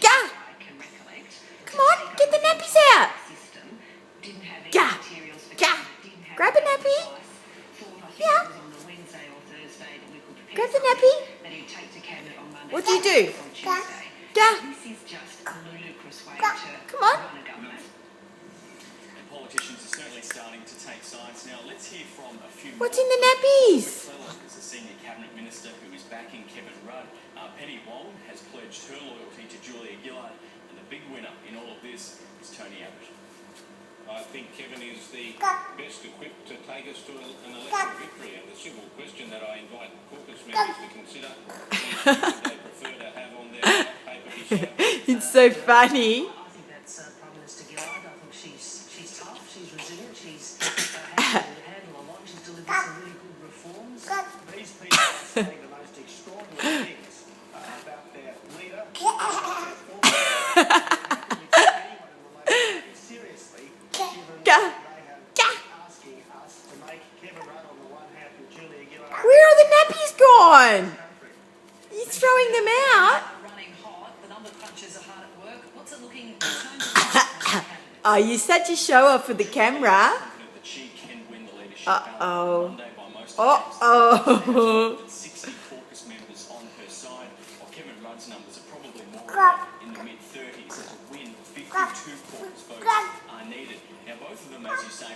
Gah! Come on, get the nappies out. Gah! Gah! Grab a nappy. Yeah. Grab the nappy. What do you do? Gah! Gah! Come on. Politicians are certainly starting to take sides now. Let's hear from a few. What's in the nappies? As a senior cabinet minister who is backing Kevin Rudd, Penny Wong has pledged her loyalty to Julia Gillard, and the big winner in all of this is Tony Abbott. I think Kevin is the best equipped to take us to an election victory. And the simple question that I invite caucus members to consider is who they prefer to have on their paper issue. It's so funny. I think that's Prime Minister Gillard. I think she's tough, she's resilient, she's handle a lot, she's delivered some really good reforms. These people are saying the most extraordinary things about their leader. Seriously, given Gah! they have asking us to make Kevin Rudd on the one hand and Julia Gillard Where are the nappies gone? You're throwing them out. Running hot, the number crunchers are hard at work. What's it looking Oh, you're such a show off for the camera. Confident that she can win the leadership Uh-oh. Monday by most Uh-oh. 60 caucus members on her side, while Kevin Rudd's numbers are probably more in the mid-30s. To win, 52 caucus votes are needed. Now, both of them, as you say,